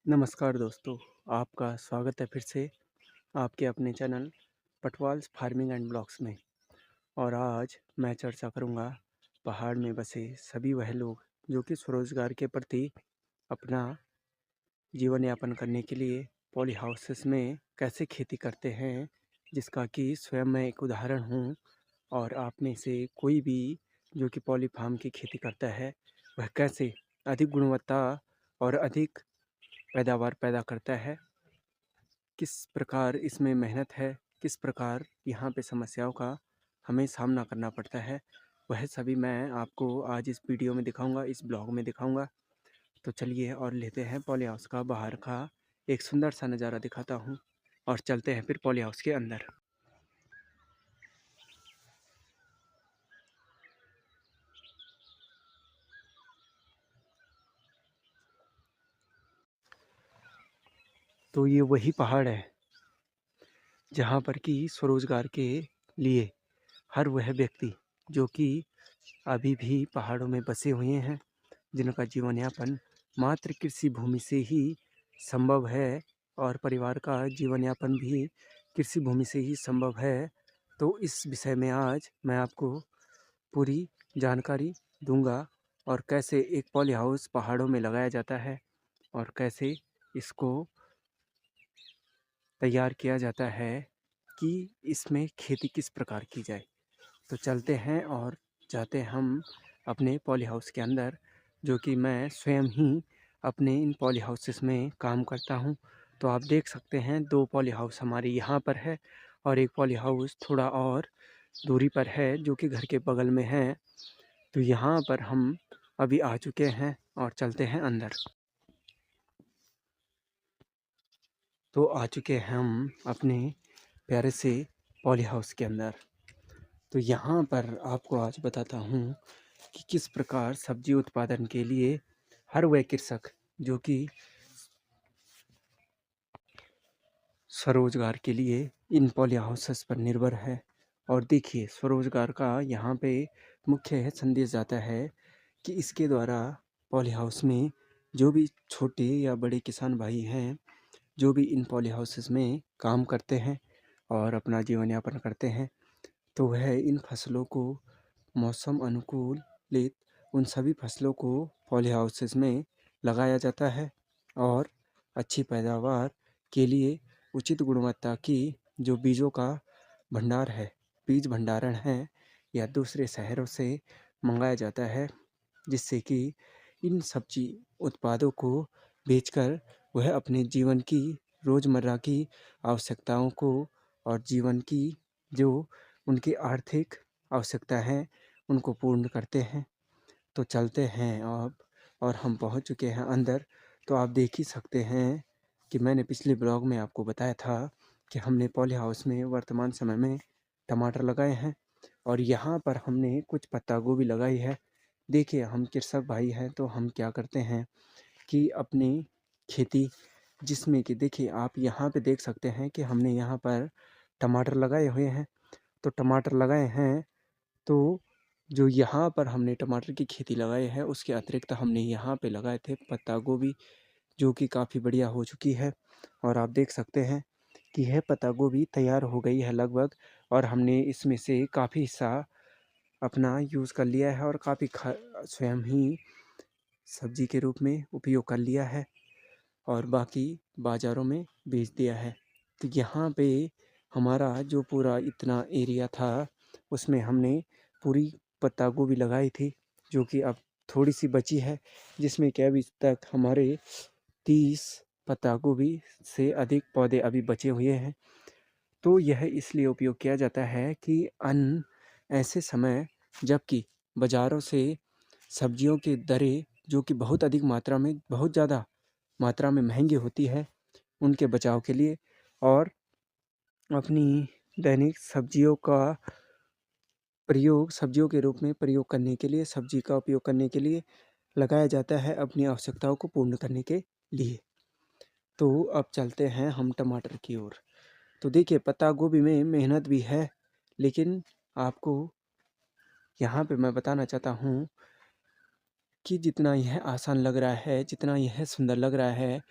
नमस्कार दोस्तों, आपका स्वागत है फिर से आपके अपने चैनल पटवाल्स फार्मिंग एंड ब्लॉग्स में। और आज मैं चर्चा करूंगा पहाड़ में बसे सभी वह लोग जो कि स्वरोजगार के प्रति अपना जीवन यापन करने के लिए पॉली हाउसेस में कैसे खेती करते हैं, जिसका कि स्वयं मैं एक उदाहरण हूं। और आप में से कोई भी जो कि पॉली फार्म की खेती करता है, वह कैसे अधिक गुणवत्ता और अधिक पैदावार पैदा करता है, किस प्रकार इसमें मेहनत है, किस प्रकार यहाँ पे समस्याओं का हमें सामना करना पड़ता है, वह सभी मैं आपको आज इस वीडियो में दिखाऊंगा, इस ब्लॉग में दिखाऊंगा। तो चलिए और लेते हैं पॉली हाउस का बाहर का एक सुंदर सा नज़ारा दिखाता हूँ और चलते हैं फिर पॉली हाउस के अंदर। तो ये वही पहाड़ है जहाँ पर कि स्वरोजगार के लिए हर वह व्यक्ति जो कि अभी भी पहाड़ों में बसे हुए हैं, जिनका जीवन यापन मात्र कृषि भूमि से ही संभव है और परिवार का जीवन यापन भी कृषि भूमि से ही संभव है। तो इस विषय में आज मैं आपको पूरी जानकारी दूंगा और कैसे एक पॉली हाउस पहाड़ों में लगाया जाता है और कैसे इसको तैयार किया जाता है कि इसमें खेती किस प्रकार की जाए। तो चलते हैं और जाते हैं हम अपने पॉली हाउस के अंदर, जो कि मैं स्वयं ही अपने इन पॉली हाउसेस में काम करता हूं। तो आप देख सकते हैं 2 पॉली हाउस हमारे यहाँ पर है और एक पॉली हाउस थोड़ा और दूरी पर है जो कि घर के बगल में है। तो यहाँ पर हम अभी आ चुके हैं और चलते हैं अंदर। तो आ चुके हैं हम अपने प्यारे से पॉली हाउस के अंदर। तो यहाँ पर आपको आज बताता हूँ कि किस प्रकार सब्जी उत्पादन के लिए हर वह कृषक जो कि स्वरोजगार के लिए इन पॉली हाउसेस पर निर्भर है। और देखिए, स्वरोजगार का यहाँ पे मुख्य संदेश जाता है कि इसके द्वारा पॉली हाउस में जो भी छोटे या बड़े किसान भाई हैं, जो भी इन पॉली हाउसेस में काम करते हैं और अपना जीवन यापन करते हैं, तो वह इन फसलों को मौसम अनुकूलित उन सभी फसलों को पॉली हाउसेस में लगाया जाता है और अच्छी पैदावार के लिए उचित गुणवत्ता की जो बीजों का भंडार है, बीज भंडारण है, या दूसरे शहरों से मंगाया जाता है, जिससे कि इन सब्जी उत्पादों को बेचकर वह अपने जीवन की रोज़मर्रा की आवश्यकताओं को और जीवन की जो उनकी आर्थिक आवश्यकता है उनको पूर्ण करते हैं। तो चलते हैं अब और हम पहुंच चुके हैं अंदर। तो आप देख ही सकते हैं कि मैंने पिछले ब्लॉग में आपको बताया था कि हमने पॉली हाउस में वर्तमान समय में टमाटर लगाए हैं और यहाँ पर हमने कुछ पत्ता गोभी लगाई है। देखिए, हम कृषक भाई हैं तो हम क्या करते हैं कि अपनी खेती, जिसमें कि देखिए आप यहाँ पे देख सकते हैं कि हमने यहाँ पर टमाटर लगाए हुए हैं। तो टमाटर लगाए हैं, तो जो यहाँ पर हमने टमाटर की खेती लगाई है उसके अतिरिक्त हमने यहाँ पे लगाए थे पत्ता गोभी, जो कि काफ़ी बढ़िया हो चुकी है। और आप देख सकते हैं कि यह पत्ता गोभी तैयार हो गई है लगभग, और हमने इसमें से काफ़ी हिस्सा अपना यूज़ कर लिया है और काफ़ी स्वयं ही सब्जी के रूप में उपयोग कर लिया है और बाकी बाज़ारों में बेच दिया है। तो यहाँ पे हमारा जो पूरा इतना एरिया था उसमें हमने पूरी पत्ता गोभी लगाई थी, जो कि अब थोड़ी सी बची है, जिसमें कि अभी तक हमारे 30 पत्ता गोभी से अधिक पौधे अभी बचे हुए हैं। तो यह इसलिए उपयोग किया जाता है कि अन्न ऐसे समय जबकि बाज़ारों से सब्जियों की दरें जो कि बहुत अधिक मात्रा में, बहुत ज़्यादा मात्रा में महंगी होती है, उनके बचाव के लिए और अपनी दैनिक सब्जियों का प्रयोग सब्जियों के रूप में प्रयोग करने के लिए, सब्जी का उपयोग करने के लिए लगाया जाता है, अपनी आवश्यकताओं को पूर्ण करने के लिए। तो अब चलते हैं हम टमाटर की ओर। तो देखिए, पत्ता गोभी में मेहनत भी है, लेकिन आपको यहाँ पे मैं बताना चाहता हूँ कि जितना यह आसान लग रहा है, जितना यह सुंदर लग रहा है,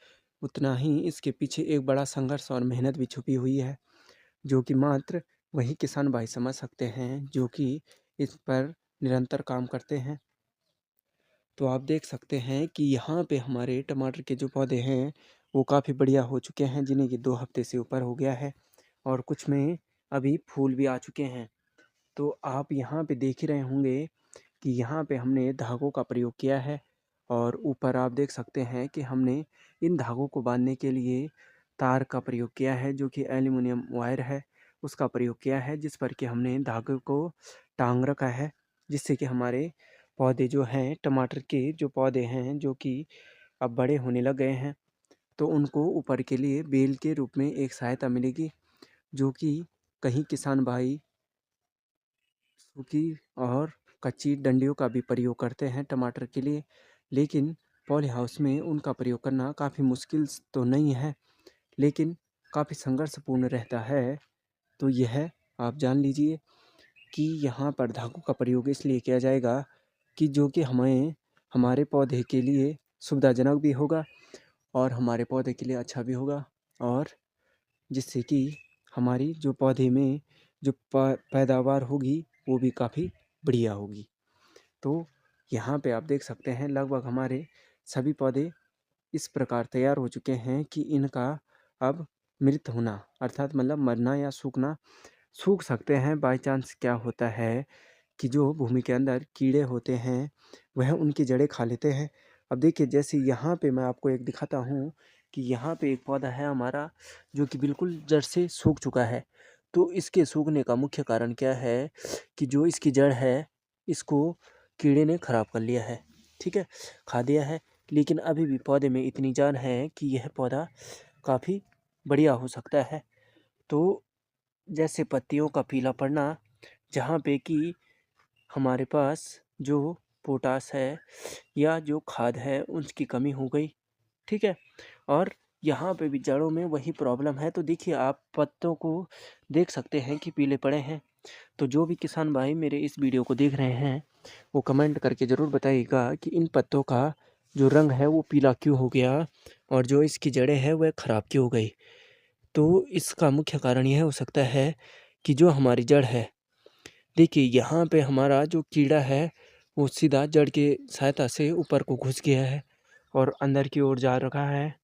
उतना ही इसके पीछे एक बड़ा संघर्ष और मेहनत भी छुपी हुई है, जो कि मात्र वही किसान भाई समझ सकते हैं जो कि इस पर निरंतर काम करते हैं। तो आप देख सकते हैं कि यहाँ पे हमारे टमाटर के जो पौधे हैं वो काफ़ी बढ़िया हो चुके हैं, जिन्हें कि 2 हफ्ते से ऊपर हो गया है और कुछ में अभी फूल भी आ चुके हैं। तो आप यहाँ पे देख ही रहे होंगे कि यहाँ पे हमने धागों का प्रयोग किया है और ऊपर आप देख सकते हैं कि हमने इन धागों को बांधने के लिए तार का प्रयोग किया है, जो कि एल्युमिनियम वायर है उसका प्रयोग किया है, जिस पर कि हमने धागे को टांग रखा है, जिससे कि हमारे पौधे जो हैं टमाटर के जो पौधे हैं जो कि अब बड़े होने लग गए हैं, तो उनको ऊपर के लिए बेल के रूप में एक सहायता मिलेगी, जो कि कहीं किसान भाई सूखी और कच्ची डंडियों का भी प्रयोग करते हैं टमाटर के लिए, लेकिन पॉली हाउस में उनका प्रयोग करना काफ़ी मुश्किल तो नहीं है, लेकिन काफ़ी संघर्षपूर्ण रहता है। तो यह आप जान लीजिए कि यहाँ पर धागों का प्रयोग इसलिए किया जाएगा कि जो कि हमें हमारे पौधे के लिए सुविधाजनक भी होगा और हमारे पौधे के लिए अच्छा भी होगा, और जिससे कि हमारी जो पौधे में जो पैदावार होगी वो भी काफ़ी बढ़िया होगी। तो यहाँ पे आप देख सकते हैं लगभग हमारे सभी पौधे इस प्रकार तैयार हो चुके हैं कि इनका अब मृत होना अर्थात मतलब मरना या सूख सकते हैं। बाय चांस क्या होता है कि जो भूमि के अंदर कीड़े होते हैं वह उनकी जड़ें खा लेते हैं। अब देखिए जैसे यहाँ पे मैं आपको एक दिखाता हूँ कि यहाँ पे एक पौधा है हमारा जो कि बिल्कुल जड़ से सूख चुका है। तो इसके सूखने का मुख्य कारण क्या है कि जो इसकी जड़ है इसको कीड़े ने ख़राब कर लिया है, ठीक है, खा दिया है। लेकिन अभी भी पौधे में इतनी जान है कि यह पौधा काफ़ी बढ़िया हो सकता है। तो जैसे पत्तियों का पीला पड़ना, जहाँ पे कि हमारे पास जो पोटास है या जो खाद है उसकी कमी हो गई, ठीक है, और यहाँ पे भी जड़ों में वही प्रॉब्लम है। तो देखिए आप पत्तों को देख सकते हैं कि पीले पड़े हैं। तो जो भी किसान भाई मेरे इस वीडियो को देख रहे हैं वो कमेंट करके ज़रूर बताइएगा कि इन पत्तों का जो रंग है वो पीला क्यों हो गया और जो इसकी जड़ें हैं वह ख़राब क्यों हो गई। तो इसका मुख्य कारण यह हो सकता है कि जो हमारी जड़ है, देखिए यहाँ पे हमारा जो कीड़ा है वो सीधा जड़ के सहायता से ऊपर को घुस गया है और अंदर की ओर जा रखा है,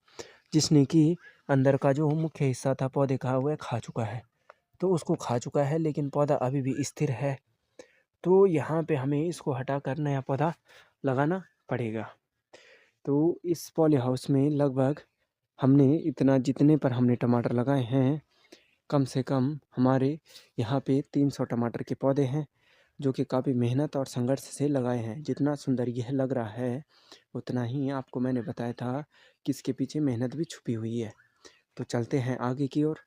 जिसने कि अंदर का जो मुख्य हिस्सा था पौधे का वह खा चुका है। तो उसको खा चुका है लेकिन पौधा अभी भी स्थिर है। तो यहाँ पे हमें इसको हटाकर नया पौधा लगाना पड़ेगा। तो इस पॉली हाउस में लगभग हमने इतना जितने पर हमने टमाटर लगाए हैं, कम से कम हमारे यहाँ पे 300 टमाटर के पौधे हैं, जो कि काफ़ी मेहनत और संघर्ष से लगाए हैं। जितना सुंदर यह लग रहा है उतना ही आपको मैंने बताया था कि इसके पीछे मेहनत भी छुपी हुई है। तो चलते हैं आगे की ओर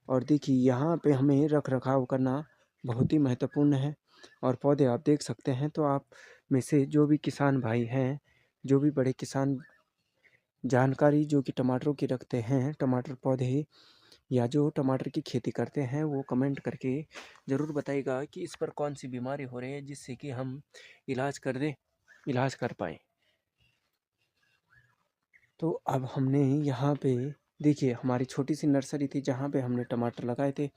और देखिए यहाँ पे हमें रख रखाव करना बहुत ही महत्वपूर्ण है। और पौधे आप देख सकते हैं, तो आप में से जो भी किसान भाई हैं, जो भी बड़े किसान जानकारी जो कि टमाटरों की रखते हैं, टमाटर पौधे या जो टमाटर की खेती करते हैं, वो कमेंट करके ज़रूर बताइएगा कि इस पर कौन सी बीमारी हो रही है, जिससे कि हम इलाज कर पाएँ। तो अब हमने यहाँ पे देखिए हमारी छोटी सी नर्सरी थी जहाँ पे हमने टमाटर लगाए थे,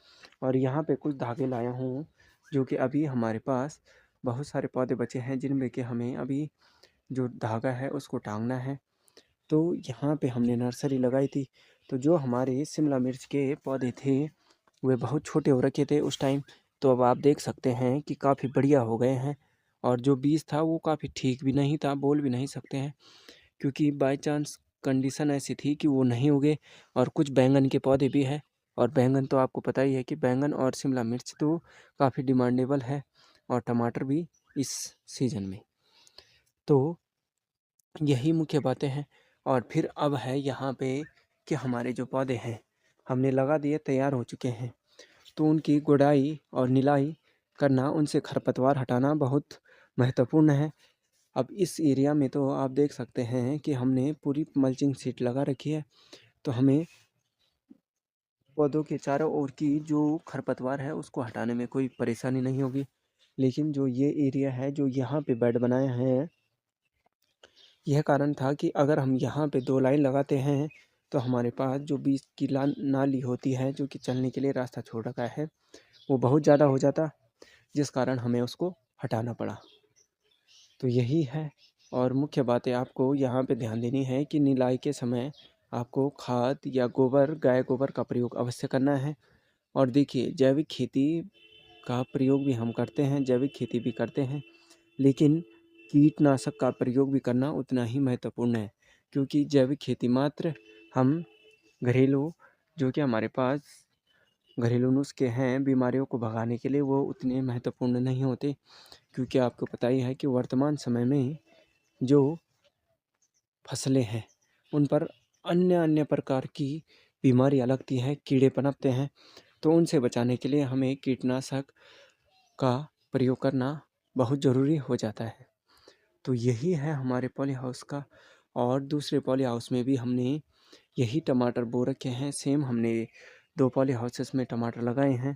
और यहाँ पे कुछ धागे लाया हूँ जो कि अभी हमारे पास बहुत सारे पौधे बचे हैं, जिनमें कि हमें अभी जो धागा है उसको टांगना है। तो यहाँ पे हमने नर्सरी लगाई थी। तो जो हमारे शिमला मिर्च के पौधे थे वे बहुत छोटे हो रखे थे उस टाइम। तो अब आप देख सकते हैं कि काफ़ी बढ़िया हो गए हैं, और जो बीज था वो काफ़ी ठीक भी नहीं था, बोल भी नहीं सकते हैं, क्योंकि बाय चांस कंडीशन ऐसी थी कि वो नहीं उगे। और कुछ बैंगन के पौधे भी हैं, और बैंगन तो आपको पता ही है कि बैंगन और शिमला मिर्च तो काफ़ी डिमांडेबल है, और टमाटर भी इस सीज़न में। तो यही मुख्य बातें हैं। और फिर अब है यहाँ पे कि हमारे जो पौधे हैं हमने लगा दिए, तैयार हो चुके हैं, तो उनकी गुड़ाई और निराई करना, उनसे खरपतवार हटाना बहुत महत्वपूर्ण है। अब इस एरिया में तो आप देख सकते हैं कि हमने पूरी मल्चिंग शीट लगा रखी है, तो हमें पौधों के चारों ओर की जो खरपतवार है उसको हटाने में कोई परेशानी नहीं होगी। लेकिन जो ये एरिया है जो यहाँ पे बेड बनाया है, यह कारण था कि अगर हम यहाँ पे 2 लाइन लगाते हैं तो हमारे पास जो बीच की नाली होती है जो कि चलने के लिए रास्ता छोड़ रखा है वो बहुत ज़्यादा हो जाता, जिस कारण हमें उसको हटाना पड़ा। तो यही है। और मुख्य बातें आपको यहाँ पे ध्यान देनी है कि निराई के समय आपको खाद या गोबर, गाय गोबर का प्रयोग अवश्य करना है। और देखिए, जैविक खेती का प्रयोग भी हम करते हैं, जैविक खेती भी करते हैं, लेकिन कीटनाशक का प्रयोग भी करना उतना ही महत्वपूर्ण है, क्योंकि जैविक खेती मात्र हम घरेलू, जो कि हमारे पास घरेलू नुस्खे हैं बीमारियों को भगाने के लिए, वो उतने महत्वपूर्ण नहीं होते, क्योंकि आपको पता ही है कि वर्तमान समय में जो फसलें हैं उन पर अन्य अन्य प्रकार की बीमारियां लगती हैं, कीड़े पनपते हैं। तो उनसे बचाने के लिए हमें कीटनाशक का प्रयोग करना बहुत ज़रूरी हो जाता है। तो यही है हमारे पॉली हाउस का। और दूसरे पॉली हाउस में भी हमने यही टमाटर बो रखे हैं। सेम हमने 2 पॉली हाउसेस में टमाटर लगाए हैं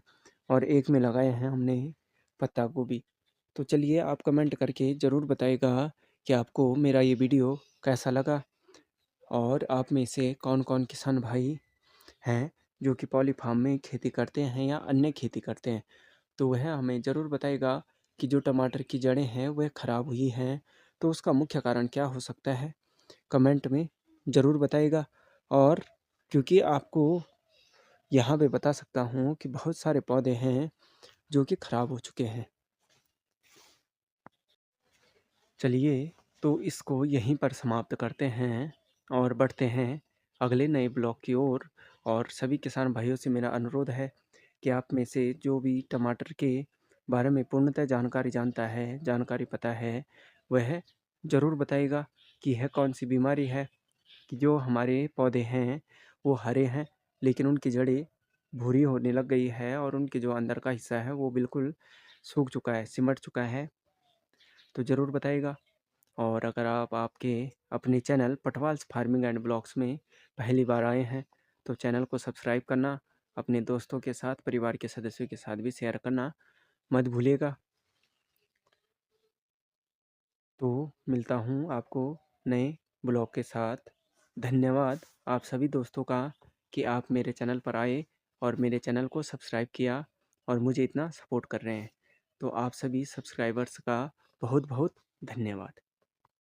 और एक में लगाए हैं हमने पत्ता गोभी। तो चलिए, आप कमेंट करके ज़रूर बताइएगा कि आपको मेरा ये वीडियो कैसा लगा, और आप में से कौन-कौन किसान भाई हैं जो कि पॉली फार्म में खेती करते हैं या अन्य खेती करते हैं। तो वह हमें ज़रूर बताइएगा कि जो टमाटर की जड़ें हैं वह ख़राब हुई हैं, तो उसका मुख्य कारण क्या हो सकता है? कमेंट में ज़रूर बताइएगा। और क्योंकि आपको यहाँ पे बता सकता हूँ कि बहुत सारे पौधे हैं जो कि ख़राब हो चुके हैं। चलिए, तो इसको यहीं पर समाप्त करते हैं और बढ़ते हैं अगले नए ब्लॉग की ओर। और सभी किसान भाइयों से मेरा अनुरोध है कि आप में से जो भी टमाटर के बारे में पूर्णतः जानकारी जानता है, जानकारी पता है, वह ज़रूर बताइएगा कि यह कौन सी बीमारी है कि जो हमारे पौधे हैं वो हरे हैं, लेकिन उनकी जड़ें भूरी होने लग गई है और उनके जो अंदर का हिस्सा है वो बिल्कुल सूख चुका है, सिमट चुका है। तो ज़रूर बताइएगा। और अगर आप आपके अपने चैनल पटवाल्स फार्मिंग एंड ब्लॉग्स में पहली बार आए हैं तो चैनल को सब्सक्राइब करना, अपने दोस्तों के साथ, परिवार के सदस्यों के साथ भी शेयर करना मत भूलिएगा। तो मिलता हूँ आपको नए ब्लॉग के साथ। धन्यवाद आप सभी दोस्तों का कि आप मेरे चैनल पर आए और मेरे चैनल को सब्सक्राइब किया और मुझे इतना सपोर्ट कर रहे हैं। तो आप सभी सब्सक्राइबर्स का बहुत बहुत धन्यवाद।